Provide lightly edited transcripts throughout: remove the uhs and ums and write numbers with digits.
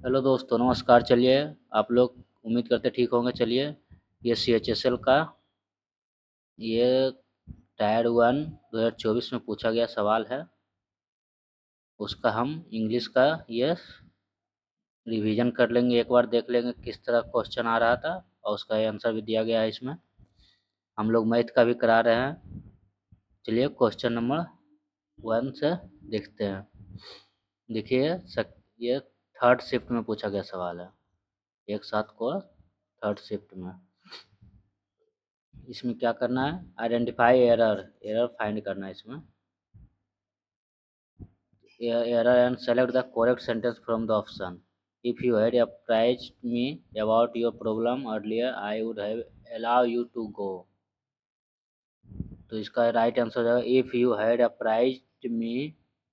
Hello दोस्तों, नमस्कार। चलिए, आप लोग उम्मीद करते ठीक होंगे। चलिए, ये CHSL का ये टायर 1 2024 में पूछा गया सवाल है। उसका हम इंग्लिश का ये रिवीजन कर लेंगे, एक बार देख लेंगे किस तरह क्वेश्चन आ रहा था और उसका आंसर भी दिया गया है इसमें। हम लोग मैथ का भी करा रहे हैं। चलिए क्वेश्चन नंबर 1 से देखते हैं। देखिए, ये थर्ड शिफ्ट में पूछा गया सवाल है। एक साथ को थर्ड शिफ्ट में इसमें क्या करना है, आइडेंटिफाई एरर फाइंड करना है इसमें। Error and select the correct sentence from the option. If you had apprised me about your problem earlier I would have allow you to go। तो इसका राइट आंसर हो जाएगा if you had apprised me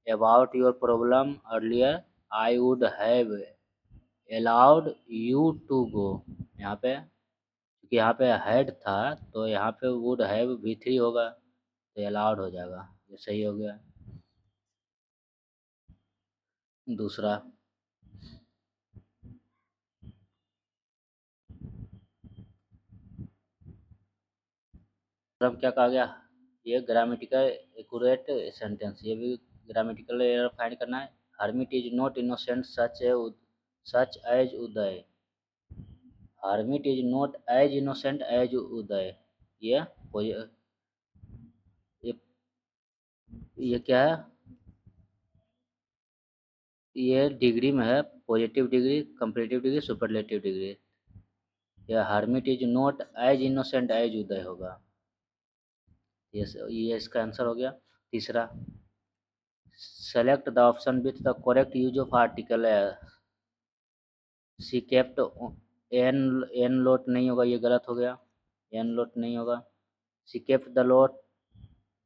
about your problem earlier I would have allowed you to go। यहाँ पे क्योंकि यहाँ पे had था तो यहाँ पे वुड हैव V3 होगा तो अलाउड हो जाएगा। ये सही हो गया। दूसरा, अब क्या कहा गया, ये ग्रामेटिकल एक्यूरेट सेंटेंस, ये भी ग्रामेटिकल एरर फाइंड करना है। Hermit is not innocent such as Uday. Hermit is not as innocent as Uday. ये ये, ये क्या है, ये डिग्री में है, positive degree, comparative degree, superlative degree. ये hermit is not as innocent as Uday होगा। ये इसका आंसर हो गया। तीसरा, select the option with the correct use of article है। सी केप्ट एन लोट नहीं होगा, ये गलत हो गया। एन लोट नहीं होगा। She kept the lot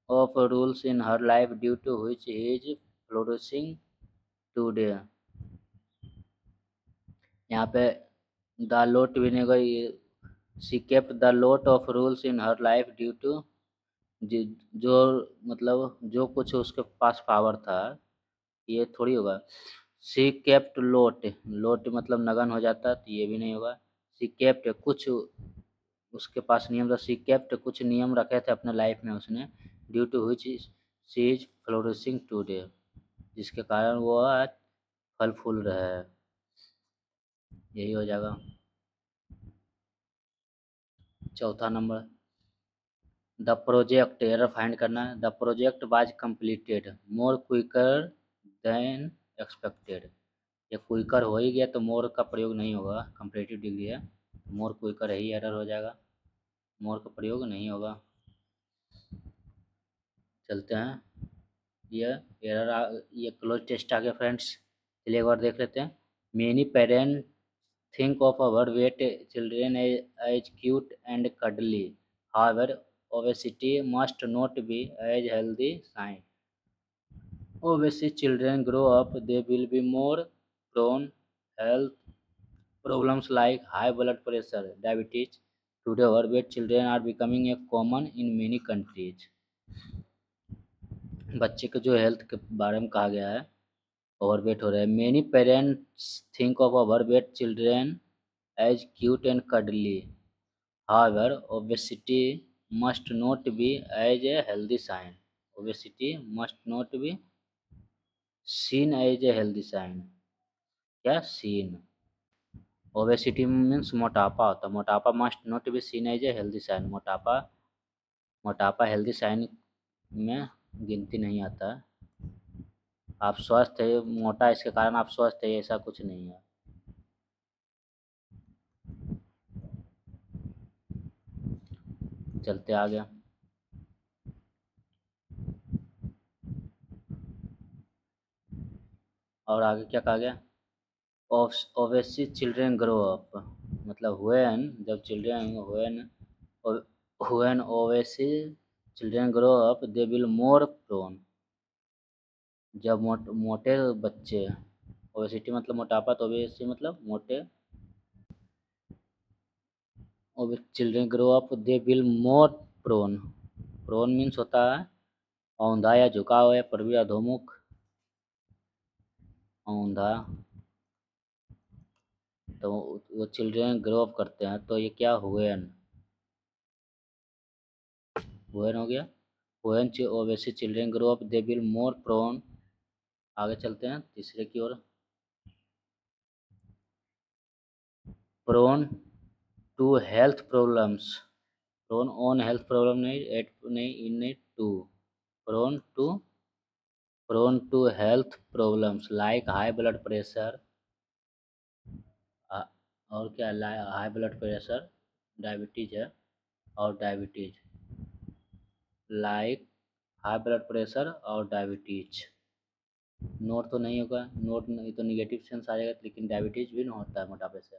of rules in her life due to which he is flourishing today. यहाँ पे द लोट भी नहीं होगा। ये she kept the lot of rules in her life due to, जो मतलब जो कुछ उसके पास पावर था, ये थोड़ी होगा। सी केप्ट लोट, लोट मतलब नगन हो जाता है तो ये भी नहीं होगा। सी केप्ट कुछ उसके पास नियम था, सी केप्ट कुछ नियम रखे थे अपने लाइफ में उसने, due to which she is flourishing today, जिसके कारण वो आज फल फूल रहा है। यही हो जाएगा। चौथा नंबर, द प्रोजेक्ट एरर फाइंड करना है। The project was completed more quicker than expected. ये क्विकर हो ही गया तो मोर का प्रयोग नहीं होगा, कंपैरेटिव डिग्री है, मोर क्विकर ही एरर हो जाएगा, मोर का प्रयोग नहीं होगा। चलते हैं, ये ये क्लोज टेस्ट आ गया फ्रेंड्स। चलिए एक बार देख लेते हैं। Many parent think of overweight children as cute and cuddly, however obesity must not be as healthy sign। Obese children grow up, they will be more prone health problems like high blood pressure, diabetes. Today, overweight children are becoming a common in many countries। बच्चे के जो health के बारे में कहा गया है, overweight हो रहा है। Many parents think of overweight children as cute and cuddly, however obesity must not be as a healthy sign। obesity must not be seen as a healthy sign। क्या सीन, ओबेसिटी मीन्स मोटापा होता है, मोटापा must not be seen as a healthy sign. मोटापा मोटापा healthy sign में गिनती नहीं आता है। आप स्वस्थ है, मोटा इसके कारण आप स्वस्थ है, ऐसा कुछ नहीं है। चलते आगे। और आगे क्या कहा गया, ओबेसी चिल्ड्रेन ग्रो अप, मतलब व्हेन, जब children when obese children grow up they will more prone. जब मोटे बच्चे, ओबेसिटी मतलब मोटापा, तो ओबेसी मतलब मोटे, और children grow up they will more prone. Prone means होता है औंधा या झुका हुआ या प्रवि अधोमुख, औंधा। तो वो चिल्ड्रेन ग्रो अप करते हैं, तो ये क्या हुएन, हुएन हो गया। When obese children grow up they will more prone, आगे चलते हैं तीसरे की ओर, prone to health problems, prone on health problem नहीं, एट नहीं, इन नहीं, to, prone to, prone to health problems like high blood pressure, और क्या, हाई ब्लड प्रेशर, डायबिटीज है, और diabetes, like high blood pressure और डायबिटीज। नोट तो नहीं होगा, नोट नहीं तो निगेटिव सेंस आ जाएगा, लेकिन डायबिटीज भी ना होता है मोटापे से।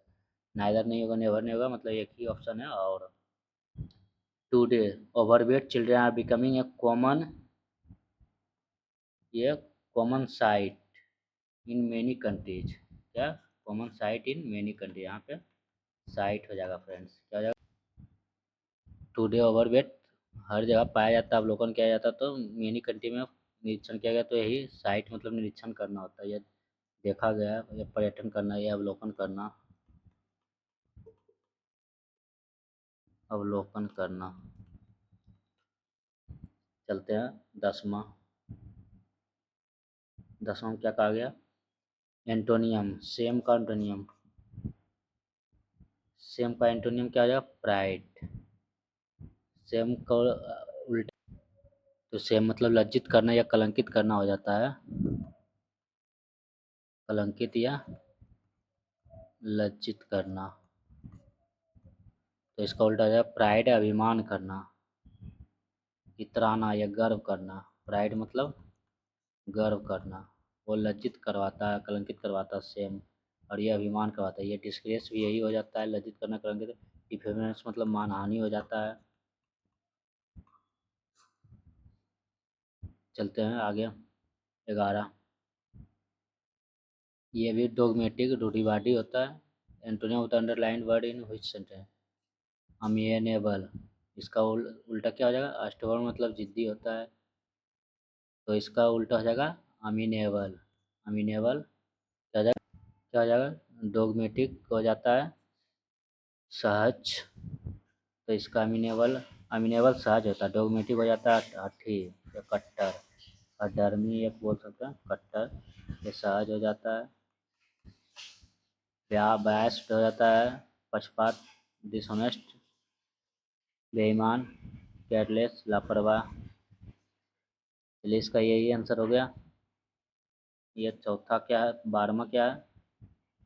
नाइदर नहीं होगा, नेवर नहीं होगा, मतलब एक ही ऑप्शन है। और today overweight children are becoming a common, ये common sight in many countries, क्या, common sight in many country, यहाँ पे साइट हो जाएगा फ्रेंड्स, क्या हो जाएगा, टुडे ओवरवेट हर जगह पाया जाता है, अवलोकन किया जाता है, तो मेनी कंट्री में निरीक्षण किया गया, तो यही साइट मतलब निरीक्षण करना होता है, यह देखा गया, या पर्यटन करना, या अवलोकन करना, अवलोकन करना। चलते हैं 10वां, 10वां में क्या कहा गया, एंटोनियम, सेम का एंटोनियम, सेम का एंटोनियम क्या हो जाएगा, प्राइड, सेम का उल्टा, तो सेम मतलब लज्जित करना या कलंकित करना हो जाता है, कलंकित या लज्जित करना, तो इसका उल्टा हो जाएगा प्राइड, अभिमान करना, इतराना या गर्व करना, प्राइड मतलब गर्व करना, वो लज्जित करवाता है, कलंकित करवाता है सेम, और ये अभिमान करवाता है, ये डिस्ग्रेस भी यही हो जाता है, लज्जित करना, कलंकित, डिफेमेंस मतलब मानहानि हो जाता है। चलते हैं आगे 11, ये भी डोगमेटिक रूढ़िवादी होता है, antonym of the underline word in which sentence, amenable, इसका उल्टा क्या हो जाएगा, अष्टवर्ण मतलब जिद्दी होता है, तो इसका उल्टा हो जाएगा अमीनेबल, अमीनेबल क्या हो जाएगा, क्या हो जाएगा, डोगमेटिक हो जाता है सहज, तो इसका अमीनेबल, अमीनेबल सहज होता है, डोगमेटिक हो जाता है हठी या कट्टर, और डर्मी एक बोल सकते हैं कट्टर, ये सहज हो जाता है, बायस्ड हो जाता है, पक्षपात, डिसऑनेस्ट, बेईमान, केयरलेस, लापरवाह, चलिए इसका यही आंसर हो गया। ये चौथा क्या है, 12वां क्या है,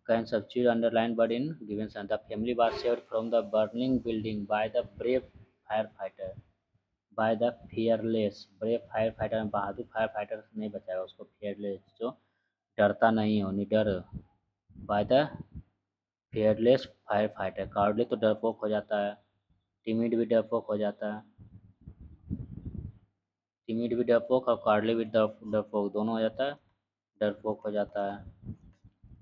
can substitute underline word in given sentence, the family was saved from the burning building by the brave fire fighter, by the fearless, brave fire fighter में बहादुर फायर फाइटर नहीं बचाएगा उसको, फियरलेस जो डरता नहीं हो, निडर, by the fearless fire fighter, cowardly तो डरपोक हो जाता है, टिमिड भी डरपोक हो जाता है, टिमिड भी डरपोक और कावर्डली भी डरपोक दोनों हो जाता है, डरपोक हो जाता है,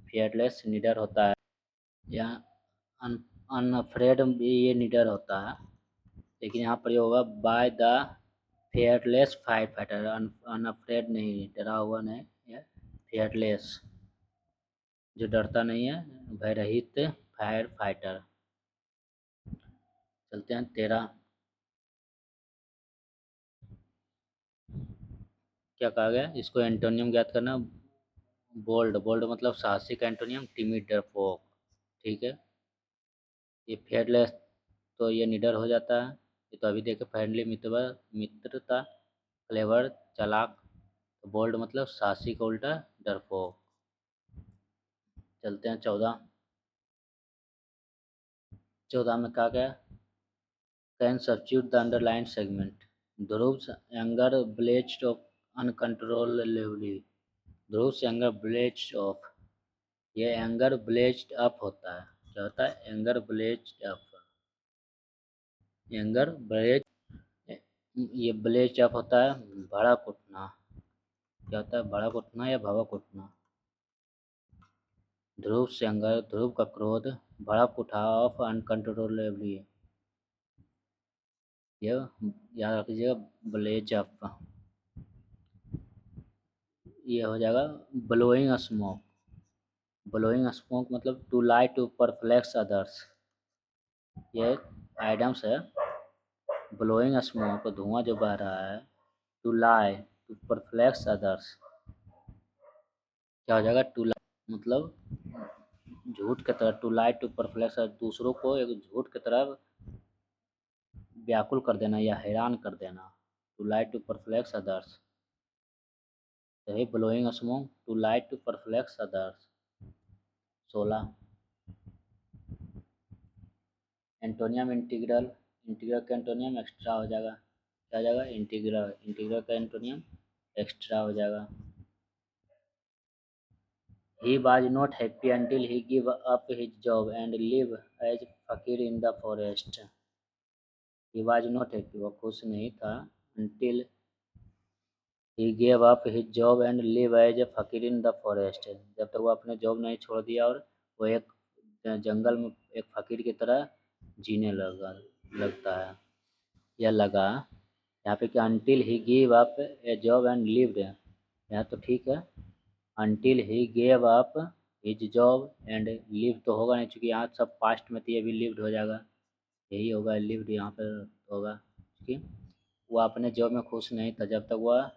फियरलेस निडर होता है, या अनअफ्रेड भी ये निडर होता है, लेकिन यहाँ पर ये होगा by the fearless fire fighter, unafraid नहीं, डरा हुआ नहीं, ये फियरलेस जो डरता नहीं है, भयरहित फायर फाइटर। चलते हैं 13, क्या कहा गया, इसको एंटोनियम ज्ञात करना, बोल्ड, बोल्ड मतलब साहसिक एंटोनियम, टिमिड डरपोक, ठीक है, ये फेयरलेस तो ये निडर हो जाता है, ये तो अभी देखे, फ्रेंडली मित्रता, क्लेवर चालाक, तो बोल्ड मतलब साहसिक उल्टा डरपोक। चलते हैं 14, 14 में कहा गया, can substitute the underline segment, Dhruv's anger blazed off uncontrollably, Dhruv's anger blazed off, ये एंगर ब्लेज्ड अप होता है, क्या होता है, anger blazed up, anger blaze, ये ब्लेज अप होता है भड़क उठना, क्या होता है, भड़क उठना या भड़क उठना, ध्रुव से एंगर, ध्रुव का क्रोध, भड़क उठा ऑफ अनकंट्रोलेबली, ये याद रखिएगा, ब्लेज अप, ये हो जाएगा ब्लोइंग स्मोक, ब्लोइंग स्मोक मतलब to lie to perplex others, ये आइडम्स है। ब्लोइंग स्मोक धुआं जो बह रहा है, to lie to perplex others, क्या हो जाएगा, टू लाई मतलब झूठ की तरह, टू लाई टू परप्लेक्स, दूसरों को एक झूठ की तरह व्याकुल कर देना या हैरान कर देना, to lie to perplex others, यही blowing smoke to lie to perplex others. 16 antonym integral, integral का एंटोनियम एक्स्ट्रा हो जाएगा, क्या हो जाएगा, इंटीग्रल, इंटीग्रल का एंटोनियम एक्स्ट्रा हो जाएगा। He was not happy until he gave up his job and lived as fakir in the forest. He was not happy, वो खुश नहीं था, until he gave up his job and lived as a fakir in the forest. जब तक वो अपने job नहीं छोड़ दिया और वो एक जंगल में एक फकीर की तरह जीने लगता है या लगा। यहाँ पे कि until he gave up a job and lived, यहाँ तो ठीक है, until he gave up his job and lived तो होगा नहीं, चूँकि यहाँ सब पास्ट में तो ये भी lived हो जाएगा, यही होगा lived यहाँ पर होगा, क्योंकि वो अपने जॉब में खुश नहीं था जब तक वह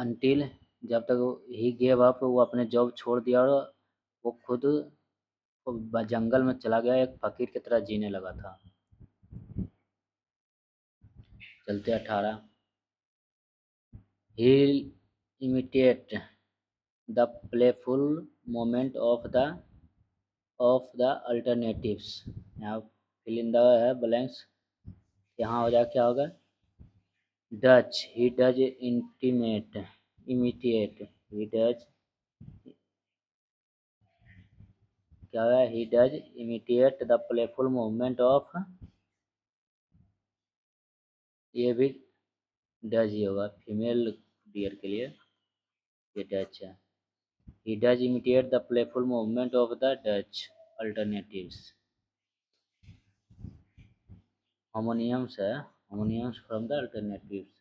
until, जब तक he gave up वो अपने जॉब छोड़ दिया और वो खुद जंगल में चला गया, एक फकीर की तरह जीने लगा था। चलते 18 he imitate the playful moment of the alternatives, यहाँ fill in the है blanks, यहाँ हो जाए क्या होगा, Dutch, he does imitate, he does, क्या है, he does imitate the playful movement of, ये भी डज ही होगा फीमेल डियर के लिए, ये डच है। he does imitate the playful movement of the Dutch alternatives। homonyms है, homonyms from the alternatives।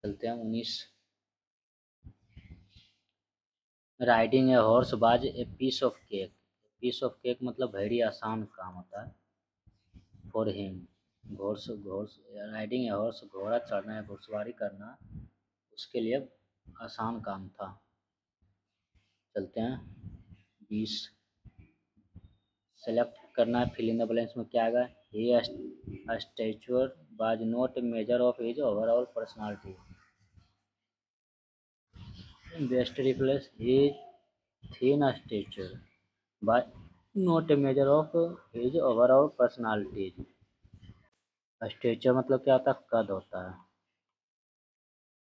चलते हैं 19 riding a horse was a piece of cake, piece of cake मतलब भेड़ी आसान काम होता है, for him, horse horse riding a horse घोड़ा चढ़ना है, घुड़सवारी करना उसके लिए आसान काम था। चलते हैं 20 सेलेक्ट करना है, फिल इन द ब्लैंक्स में क्या आएगा, he stature was not a major of his overall personality, best replace he thin stature was not a major of his overall personality. Stature मतलब क्या होता है, कद होता है,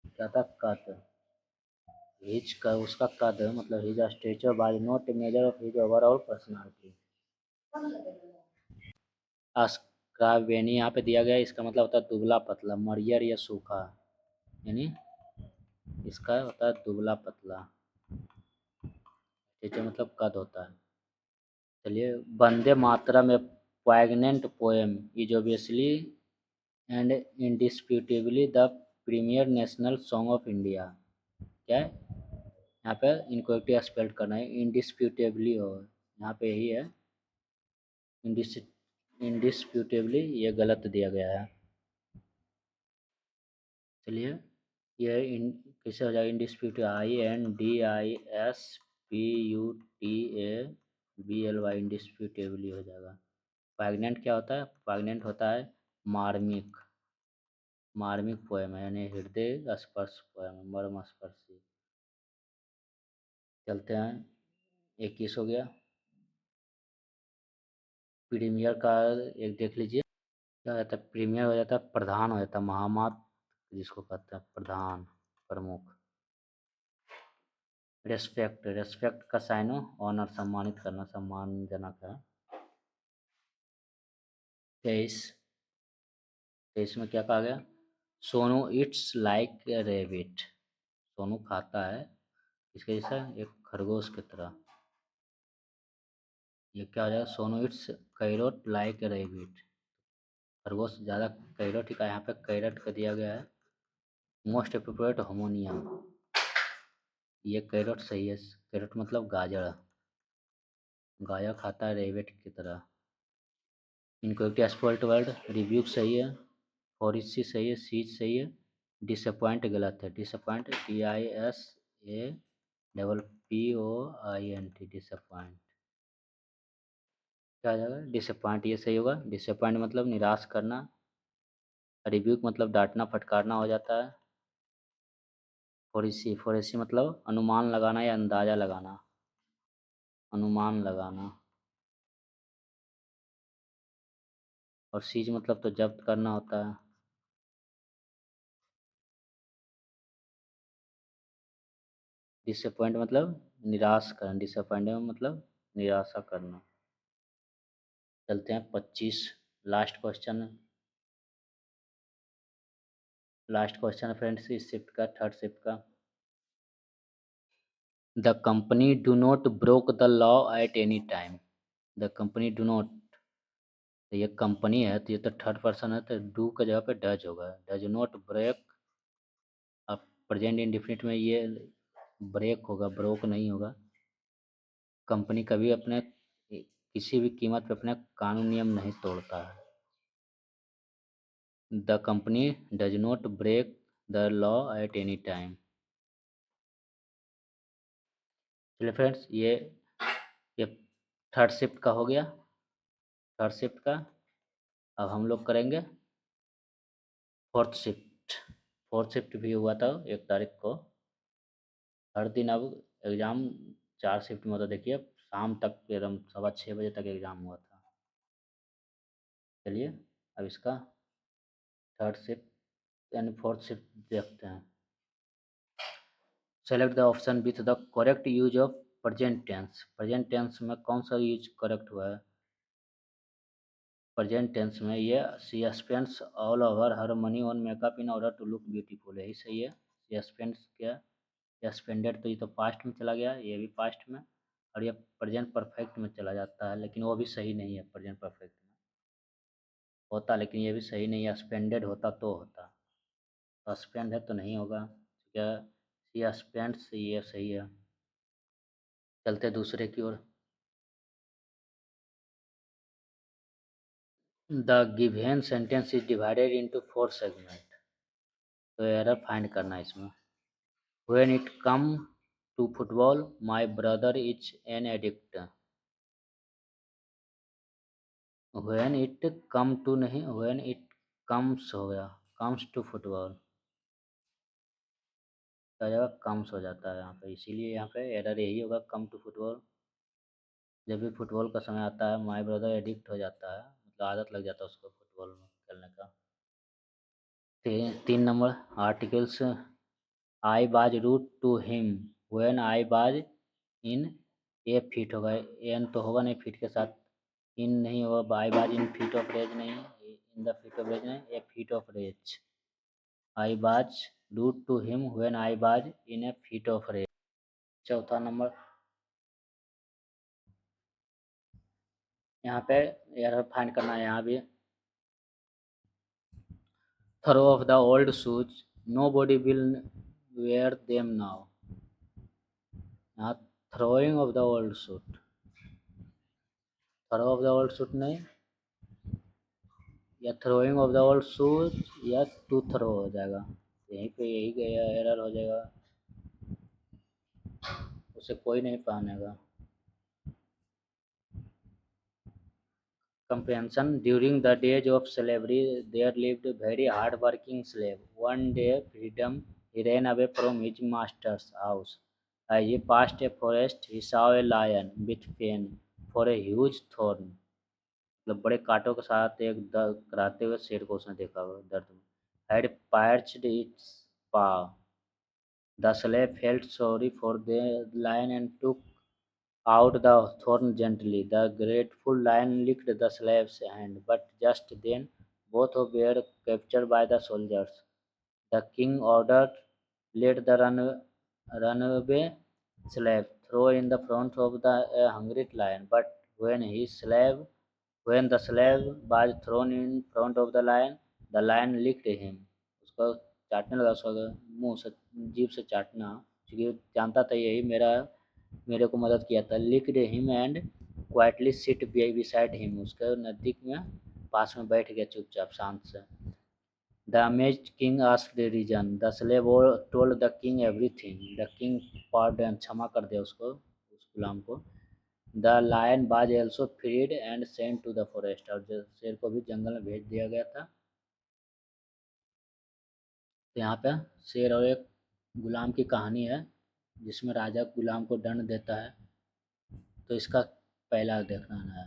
क्या होता है, कद, हिज का उसका कद मतलब his stature was not a major of his overall personality. अस्क्रावेनी यहाँ पे दिया गया है, इसका मतलब होता है दुबला पतला, मरियर या सूखा, यानी इसका होता है दुबला पतला, स्टेचर मतलब कद होता है। चलिए, वंदे मातरम में poignant poem is obviously and indisputably the premier national song of India। क्या है यहाँ पे, इनकोरेक्टली स्पेल्ड करना है, इंडिस्प्यूटेबली हो, यहाँ पे यही है, इंडिस्प्यूटेबली ये गलत दिया गया है। चलिए, ये कैसे हो जाएगा, इंडिस्प्यूटेबल, INDISPUTABLY, इंडिस्प्यूटेबली हो जाएगा। पैग्नेंट क्या होता है, पैग्नेंट होता है मार्मिक, मार्मिक पोएम है, यानी हृदय स्पर्श पोएम, मर्म स्पर्शी। चलते हैं 21 हो गया, प्रीमियर का एक देख लीजिए, क्या रहता है, प्रीमियर हो जाता है प्रधान, हो जाता है महामात्र जिसको कहते हैं प्रधान, प्रमुख। रेस्पेक्ट, रेस्पेक्ट का साइन हो, ऑनर सम्मानित करना, सम्मानजनक है। 23, 23 में क्या कहा गया, Sonu it's like a rebate, Sonu खाता है इसके जैसा एक खरगोश की तरह, ये क्या हो जाएगा, Sonu it's carrot like a rebate, खरगोश ज़्यादा कैरोट ही का, यहाँ पे कैरेट का दिया गया है। मोस्ट अप्रोप्रिएट होमोनियम, ये कैरट सही है। कैरट मतलब गाजर। गाजर खाता है रेबिट की तरह। इनक्वेरिटी स्पॉइल्ड वर्ड। रिब्यूक सही है। फॉरिसी सही है। सीज सही है। डिसअपॉइंट गलत है। Disappoint DISAPPOINT disappoint. क्या आ जाएगा? डिसअपॉइंट ये सही होगा। डिसअपॉइंट मतलब निराश करना। रिब्यूक मतलब डांटना फटकारना हो जाता है। फॉरेसी फॉरेसी मतलब अनुमान लगाना या अंदाजा लगाना। अनुमान लगाना। और सीज मतलब तो जब्त करना होता है। डिसअपॉइंट मतलब निराश करना। डिसअपॉइंट मतलब निराशा करना। चलते हैं 25 लास्ट क्वेश्चन। लास्ट क्वेश्चन है फ्रेंड्स इस शिफ्ट का, थर्ड शिफ्ट का। The company do not broke the law at any time. The company do not, तो ये कंपनी है तो ये तो थर्ड पर्सन है तो डू का जगह पे डज होगा। Does not break. अब प्रेजेंट इंडिफिनिट में ये ब्रेक होगा, ब्रोक नहीं होगा। कंपनी कभी अपने किसी भी कीमत पे अपने कानून नियम नहीं तोड़ता है। The company does not break the law at any time. चलिए फ्रेंड्स ये थर्ड शिफ्ट का हो गया। थर्ड शिफ्ट का अब हम लोग करेंगे फोर्थ शिफ्ट। फोर्थ शिफ्ट भी हुआ था 1 तारीख को। हर दिन अब एग्ज़ाम 4 शिफ्ट में होता। देखिए शाम तक एकदम 6:15 बजे तक एग्ज़ाम हुआ था। चलिए अब इसका थर्ड शिफ्ट यानी फोर्थ शिफ्ट देखते हैं। Select the option with the correct use of present tense. Present tense में कौन सा यूज करेक्ट हुआ है? प्रेजेंट टेंस में ये she spends all over her money on makeup in order to look beautiful, यही सही है। सी स्पेंड्स क्या स्पेंडेड, तो ये तो पास्ट में चला गया, ये भी पास्ट में। और ये प्रेजेंट परफेक्ट में चला जाता है, लेकिन वो भी सही नहीं है। प्रेजेंट परफेक्ट में होता, लेकिन ये भी सही नहीं है। स्पेंडेड होता तो होता, तो स्पेंड है तो नहीं होगा। क्या सी स्पेंड्स ये सही है। चलते दूसरे की ओर। The given sentence is divided into 4 segment. तो एरर फाइंड करना है इसमें। When it come to football my brother is an addict. When it come to नहीं, व्हेन इट कम्स हो गया। कम्स टू फुटबॉल क्या जगह कम्स हो जाता है यहाँ पे, इसीलिए यहाँ पे एरर यही होगा कम टू फुटबॉल। जब भी फुटबॉल का समय आता है माय ब्रदर एडिक्ट हो जाता है, मतलब आदत लग जाता है उसको फुटबॉल में खेलने का। 3 number articles. I was rude to him when I was in a feet होगा। एन तो होगा नहीं फीट के साथ, इन नहीं होगा। आई was in feet of rage नहीं, in the fit of rage नहीं, a fit of rage. I was rude to him when I was in a fit of rage. चौथा नंबर यहाँ पे एरर फाइंड करना है। यहाँ भी throw off the old shoes nobody will wear them now. यहाँ throwing off the old shoes, throw off the old shoes नहीं, या throwing off the old shoes या टू थ्रो हो जाएगा। यहीं पे यही एरर हो जाएगा, उसे कोई नहीं पहनेगा। Comprehension. During the days of slavery, there lived a very hard-working slave. One day, freedom, he ran away from his master's house. As he passed a forest, he saw a lion with pain for a huge thorn. मतलब बड़े कांटों के साथ एक कराते हुए शेर को उसने देखा हुआ दर्द में। Had pierced its paw. The slave felt sorry for the lion and took out the thorn gently. The grateful lion licked the slave's hand, but just then both were captured by the soldiers. The king ordered, let the runaway slave throw in the front of the hungry lion. But when when the slave was thrown in front of the lion licked him. उसको चाटने लगा, उसका मुंह से जीभ से चाटना क्योंकि जानता था यही मेरे को मदद किया था। Licked him and quietly seat beside him, उसके नज़दीक में पास में बैठ गया चुपचाप शांत से। The amazed king asked the reason, the slave told the king everything, the king pardon, क्षमा कर दिया उसको, उस गुलाम को। The lion was also freed and sent to the forest, और शेर को भी जंगल में भेज दिया गया था। तो यहाँ पे शेर और एक गुलाम की कहानी है, जिसमें राजा गुलाम को दंड देता है। तो इसका पहला देखना है।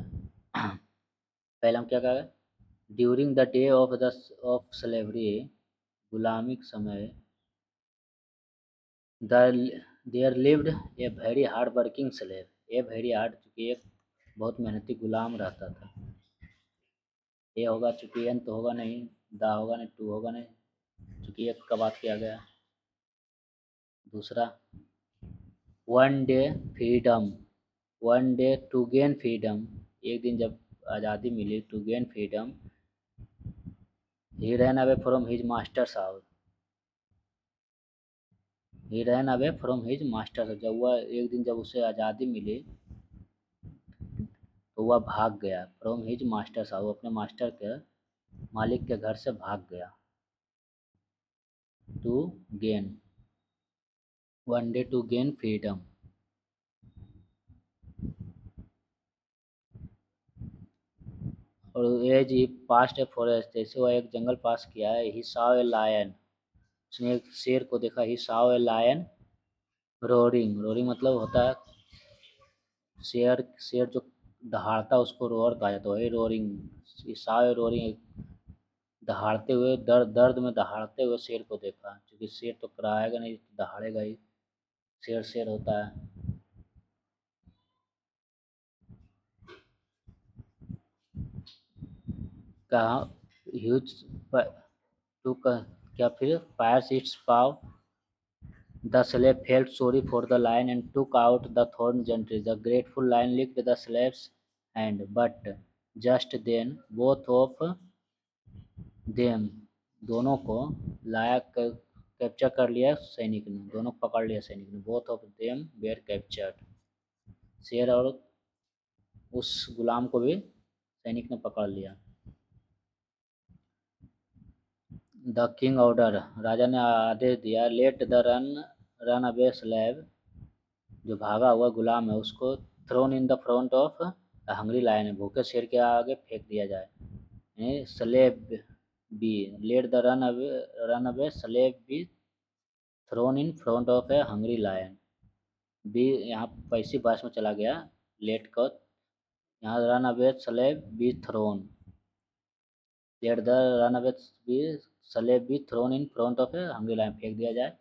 पहला हम क्या कहें, during the day of slavery, गुलामी के समय, there lived a very hard working slave, a very hard, चूँकि एक बहुत मेहनती गुलाम रहता था। ए होगा चूँकि एन तो होगा नहीं, दा होगा नहीं, टू होगा नहीं, चूँकि एक का बात किया गया। दूसरा, one day freedom, one day to gain freedom, एक दिन जब आज़ादी मिली, to gain freedom, he ran away from his master's house, he ran away from his master's, जब वह एक दिन जब उसे आज़ादी मिली तो वह भाग गया, फ्रॉम हिज मास्टर्स हाउस, अपने मास्टर के मालिक के घर से भाग गया। To gain, one day to gain freedom. और as he passed a forest, जैसे वह एक जंगल पास किया है, ही सॉ ए लायन, उसने एक शेर को देखा, he saw a lion roaring, roaring मतलब होता है शेर, शेर जो दहाड़ता उसको रोअर कहा जाता है, वही roaring, he saw a roaring, दहाड़ते हुए, दर्द में दहाड़ते हुए शेर को देखा, क्योंकि शेर तो कराएगा नहीं, दहाड़ेगा ही, शेर शेर होता है। कहा ह्यूज टू, क्या फिर, fire it's pav, the slave felt sorry for the lion and took out the thorn gently. The grateful lion licked the slave's hand, but just then both of them, दोनों को लाया, capture कर लिया सैनिक ने, दोनों को पकड़ लिया सैनिक ने। both of them were captured, शेर और उस गुलाम को भी सैनिक ने पकड़ लिया। द किंग ऑर्डर, राजा ने आदेश दिया, let the run away slave, जो भागा हुआ गुलाम है उसको, thrown in the front of hungry lion, भूखे शेर के आगे फेंक दिया जाए। Slave be, let the run away slave be thrown in front of a hungry lion, be यहाँ पैसी बास में चला गया, लेट को यहाँ run away slave be thrown, let the run away be slave be thrown in front of a hungry lion, फेंक दिया जाए।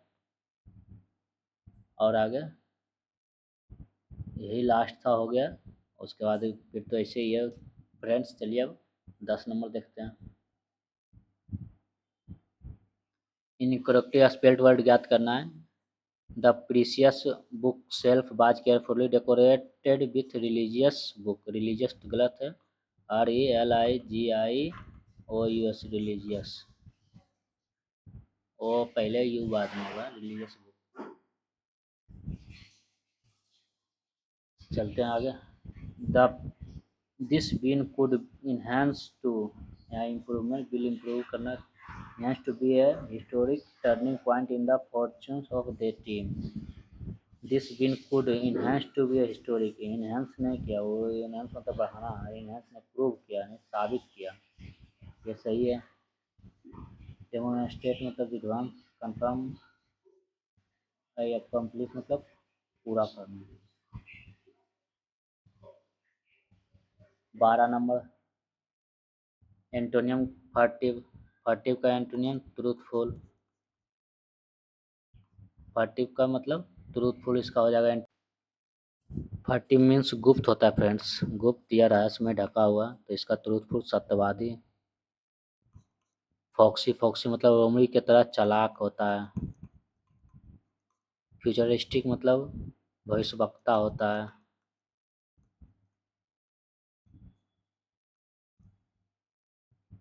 और आगे यही लास्ट था, हो गया। उसके बाद फिर तो ऐसे ही है फ्रेंड्स। चलिए अब 10 नंबर देखते हैं। इनकरेक्टली स्पेल्ड वर्ड ज्ञात करना है। The precious book shelf was carefully decorated with religious book, religious तो गलत है, RELIGIOUS, रिलीजियस, ओ पहले यू बाद में होगा, रिलीजियस बुक। चलते हैं आगे। The this been could enhance to, यहाँ इम्प्रूवमेंट, विल इम्प्रूव करना, enhance to be a historic turning point in the fortunes of the team. This been could enhance to be a historic, enhance ने किया, वो enhance मतलब बढ़ाना है, enhance ने prove किया, यानी साबित किया, ये सही है। डेमोन्स्ट्रेट मतलब विध्वंस, कंफर्म या कंप्लीट मतलब पूरा करना। 12 नंबर, एंटोनियम फर्टिव, फर्टिव का एंटोनियम ट्रूथफुल, फर्टिव का मतलब ट्रूथफुल, इसका हो जाएगा। फर्टिव मीन्स गुप्त होता है फ्रेंड्स, गुप्त या रहस्य में ढका हुआ, तो इसका ट्रूथफुल सत्यवादी। फॉक्सी, फॉक्सी मतलब लोमड़ी की तरह चालाक होता है। फ्यूचरिस्टिक मतलब भविष्यवक्ता होता है।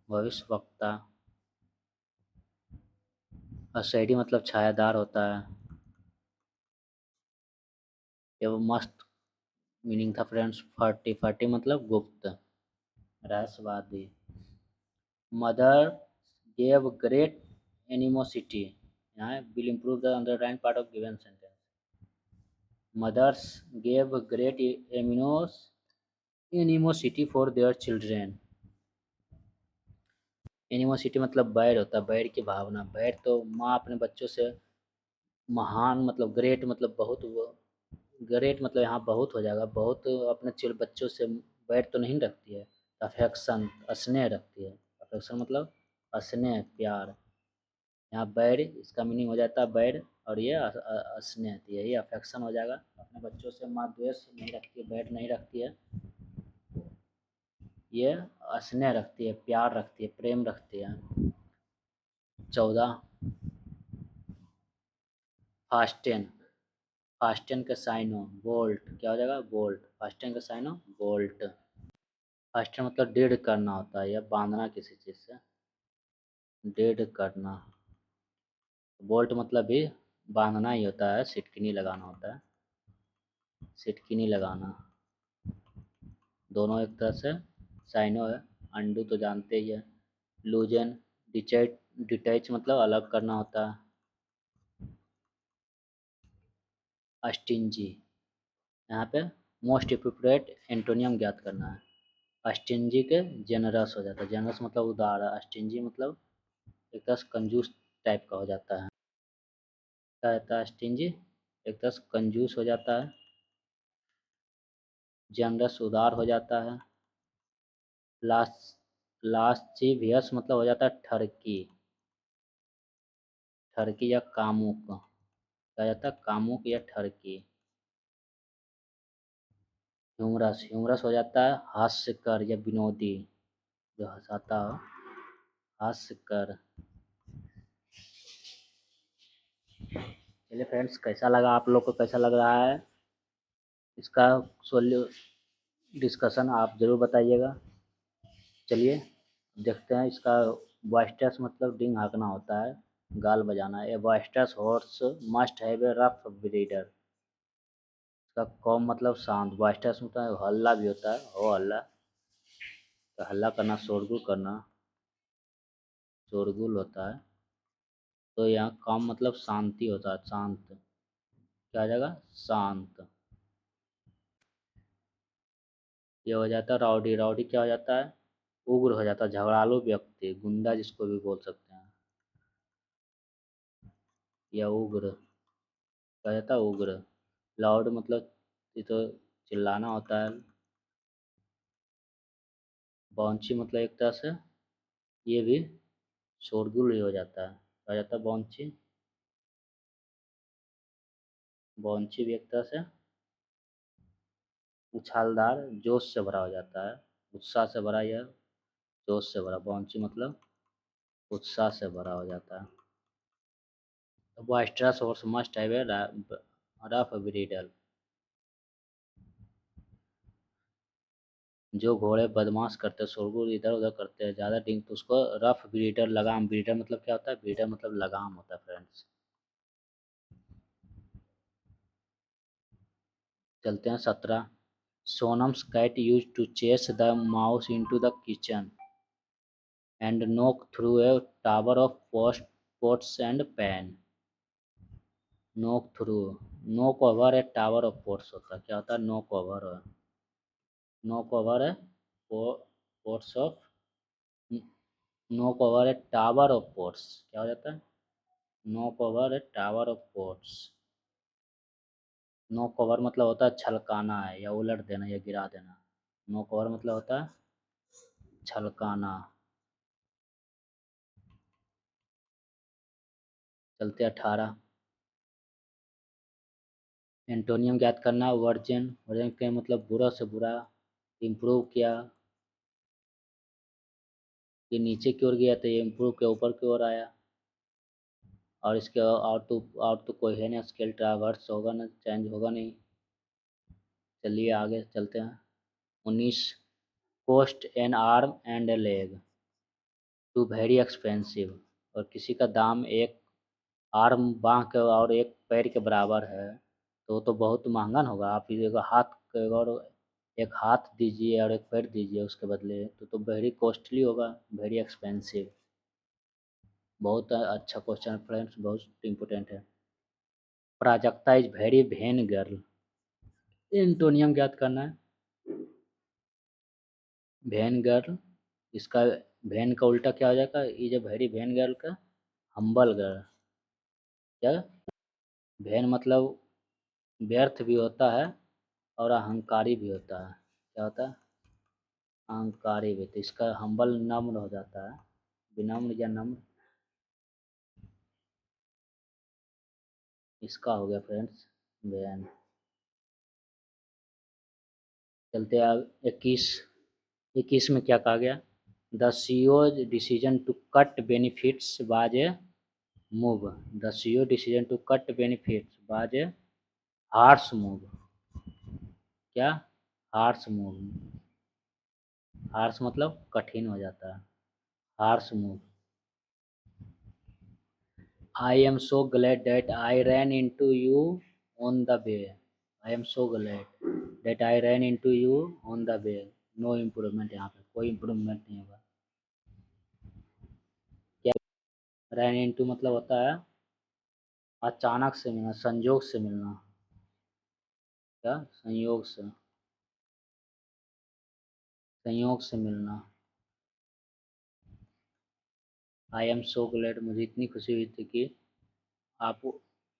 भविष्यवक्ता। अशेडी मतलब छायादार होता है। ये वो मस्त मीनिंग था फ्रेंड्स। फर्टी फर्टी मतलब गुप्त, रहस्यवादी। मदर गेव ग्रेट एनिमोसिटी, यहाँ will improve the underline part of given sentence. Mothers gave great animosity for their children. Animosity मतलब बैर होता है, बैर की भावना। बैर तो माँ अपने बच्चों से महान मतलब ग्रेट मतलब बहुत, वो ग्रेट मतलब यहाँ बहुत हो जाएगा, बहुत अपने बच्चों से बैर तो नहीं रखती है, अफेक्शन स्नेह रखती है। अफेक्शन मतलब स्नेह प्यार। यहाँ बैर इसका मीनिंग हो जाता है बैर, और ये स्नेह, यही अफेक्शन हो जाएगा। अपने बच्चों से माँ द्वेष नहीं रखती है, बैर नहीं रखती है, ये स्नेह रखती है, प्यार रखती है, प्रेम रखती है। 14 फास्टेन, फास्टेन का साइन हो बोल्ट, क्या हो जाएगा बोल्ट। फास्टेन का साइन हो बोल्ट। फास्टेन मतलब डेड करना होता है या बांधना किसी चीज़ से, डेड करना। बोल्ट मतलब भी बांधना ही होता है, सिटकिनी लगाना होता है, सिटकिनी लगाना। दोनों एक तरह से साइनो है। अंडू तो जानते ही है। लूजन डिचैच, डिटैच मतलब अलग करना होता है। अस्टिंजी, यहाँ पे मोस्ट एप्रोप्रिएट एंटोनियम ज्ञात करना है। अस्टिंजी के जेनरस हो जाता है, जेनरस मतलब उदार, अस्टिंजी मतलब एक तरह से कंजूस टाइप का हो जाता है। क्या रहता है अस्टिंजी, एक तरह से कंजूस हो जाता है। जेनरस उदार हो जाता है। लास्ट लास्चिवियस मतलब हो जाता है ठरकी, ठरकी या कामुक, कहा जाता है कामुक या ठरकी। ह्यूमरस, ह्यूमरस हो जाता है हास्यकर या विनोदी, जो हंसाता हो, हास्यकर। चलिए फ्रेंड्स, कैसा लगा आप लोग को, कैसा लग रहा है इसका सोल्यू डिस्कशन, आप ज़रूर बताइएगा। चलिए देखते हैं इसका। बॉइस्टर्स मतलब डिंग हाँकना होता है, गाल बजाना। A boisterous horse must have a rough breeder. इसका कॉम मतलब शांत, बॉइस्टर्स मतलब हल्ला भी होता है, हो हल्ला, तो हल्ला करना, शोरगुल करना, शोरगुल होता है। तो यहाँ कॉम मतलब शांति होता है, शांत। क्या आ जाएगा शांत। ये हो जाता है राउडी, राउडी क्या हो जाता है उग्र हो जाता है, झगड़ालू व्यक्ति, गुंडा जिसको भी बोल सकते हैं, या उग्र कहा जाता है उग्र। लाउड मतलब ये तो चिल्लाना होता है। बौंची मतलब एक तरह से ये भी शोरगुल ही हो जाता है, कहा जाता है बौंची। बौंची भी एक तरह से उछालदार, जोश से भरा हो जाता है, उत्साह से भरा या जोश से भरा। बौंची मतलब उत्साह से भरा हो जाता है। Boisterous horse must have a rough breeder. जो घोड़े बदमाश करते हैं, शोरगुल इधर उधर करते हैं, ज़्यादा डिंग, तो उसको रफ ब्रीडर, लगाम। ब्रीडर मतलब क्या होता है, ब्रीडर मतलब लगाम होता है फ्रेंड्स। चलते हैं 17। Sonam's cat used to chase the mouse into the kitchen and knock through a tower of pots and pan. Knock through, knock over a tower of pots होता है, क्या होता है नॉक ओवर है, नॉक ओवर है pots of, knock over a tower of pots, क्या हो जाता है knock over a tower of pots. Knock over मतलब होता है छलकाना है या उलट देना या गिरा देना। नॉक ओवर मतलब होता है छलकाना। चलते 18। एंटोनियम ज्ञात करना। वर्जन, वर्जन के मतलब बुरा से बुरा। इम्प्रूव किया, ये नीचे की ओर गया तो ये इम्प्रूव के ऊपर की ओर आया। और इसके और तो कोई है नहीं, स्केल ट्रावर्स होगा ना, चेंज होगा नहीं। चलिए आगे चलते हैं। 19। Cost an arm and a leg to very expensive, और किसी का दाम एक आर्म बाँह के और एक पैर के बराबर है, तो बहुत महंगा ना होगा। आप एक हाथ और एक हाथ दीजिए और एक पैर दीजिए उसके बदले, तो वेरी कॉस्टली होगा, वेरी एक्सपेंसिव। बहुत अच्छा क्वेश्चन फ्रेंड्स, बहुत इम्पोर्टेंट है। Prajakta is very when girl. Antonym ज्ञात करना है। वेन गर्ल, इसका वेन का उल्टा क्या हो जाएगा? Is a very when girl का हम्बल गर्ल। क्या? वेन मतलब व्यर्थ भी होता है और अहंकारी भी होता है। क्या होता है? अहंकारी भी। तो इसका हम्बल नम्र हो जाता है, विनम्र या नम्र। इसका हो गया फ्रेंड्स वेन। चलते अब 21 में क्या कहा गया? The CEO's decision to cut benefits was a move. The CEO decision to cut benefits was a harsh move. क्या? Harsh move. हार्श मतलब कठिन हो जाता है, harsh move. I am so glad that I ran into you on the way. I am so glad that I ran into you on the way. No improvement, यहाँ पे कोई improvement नहीं होगा। क्या? रैन इनटू मतलब होता है अचानक से मिलना, संयोग से मिलना। क्या? संयोग से, संयोग से मिलना। आई एम सो ग्लैड, मुझे इतनी खुशी हुई थी कि आप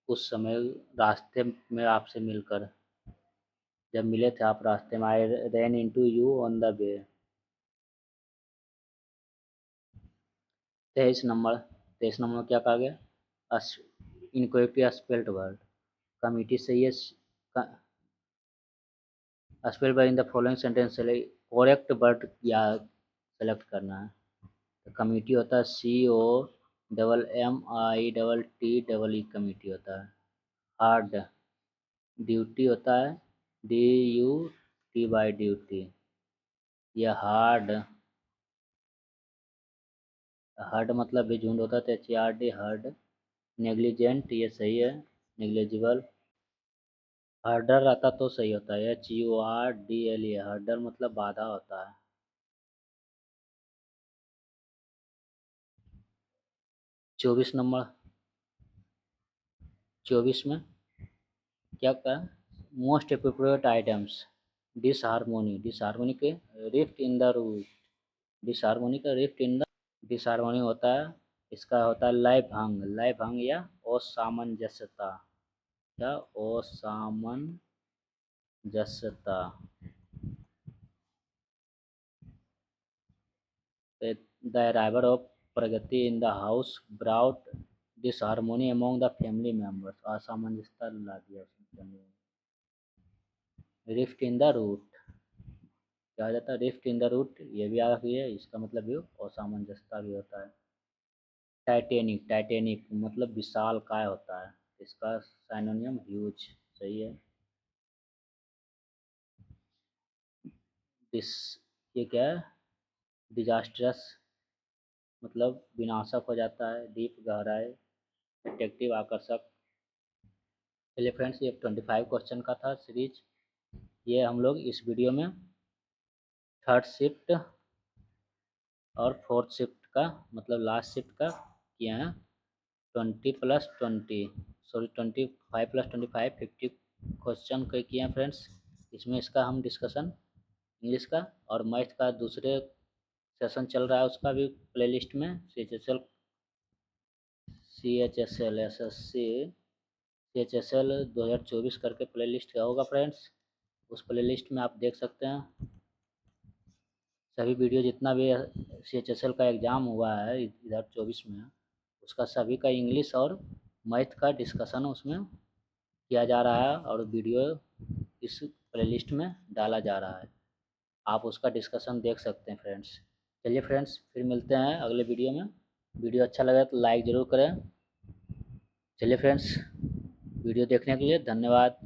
उस समय रास्ते में आपसे मिलकर, जब मिले थे आप रास्ते में। I ran into you on the way. 23 number में क्या कहा गया? इनक्वेरिटी स्पेल्ड वर्ड। कमिटी से ये spelled word in the following sentence से करेक्ट वर्ड या सेलेक्ट करना है। तो कमिटी होता है COMMITT कमिटी होता है। हार्ड, ड्यूटी होता है DUTY ड्यूटी। यह हार्ड, हर्ड मतलब भी झुंड होता है, HERD हर्ड। नेग्लिजेंट, ये सही है, नेग्लिजिबल। हर्डर रहता तो सही होता है, HURDLE हर्डर मतलब बाधा होता है। 24 नंबर, 24 में क्या कहा? Most appropriate items. Disharmony, disharmony के rift in the root. Disharmony का रिफ्ट इन द, डिसहारमोनी होता है, इसका होता है लय भंग, लय भंग या असामंजस्यता। क्या? असामंजस्यता। The arrival of Pragati in the house brought disharmony among the family members. असामंजस्यता ला दिया उसने। रिफ्ट इन द रूट क्या हो जाता है? रिफ्ट इन द रूट, ये भी आ गई है, इसका मतलब भी असामंजस्यता भी होता है। टाइटेनिक, टाइटेनिक मतलब विशाल काय होता है, इसका साइनोनियम ह्यूज। सही है। डिस, ये क्या है? डिजास्ट्रस मतलब विनाशक हो जाता है। डीप गहराई, अट्रैक्टिव आकर्षक। चलिए फ्रेंड्स, ये 25 क्वेश्चन का था सीरीज। ये हम लोग इस वीडियो में थर्ड शिफ्ट और फोर्थ शिफ्ट का मतलब लास्ट शिफ्ट का किए हैं। 20+20 सॉरी 25+25 50 क्वेश्चन के किए हैं फ्रेंड्स। इसमें इसका हम डिस्कशन इंग्लिश का और मैथ का दूसरे सेशन चल रहा है, उसका भी प्लेलिस्ट में CHSL SSC CHSL 2024 करके प्लेलिस्ट होगा फ्रेंड्स। उस प्लेलिस्ट में आप देख सकते हैं सभी वीडियो, जितना भी CHSL का एग्ज़ाम हुआ है इधर 24 में, उसका सभी का इंग्लिश और मैथ का डिस्कशन उसमें किया जा रहा है और वीडियो इस प्लेलिस्ट में डाला जा रहा है। आप उसका डिस्कशन देख सकते हैं फ्रेंड्स। चलिए फ्रेंड्स, फिर मिलते हैं अगले वीडियो में। वीडियो अच्छा लगे तो लाइक ज़रूर करें। चलिए फ्रेंड्स, वीडियो देखने के लिए धन्यवाद।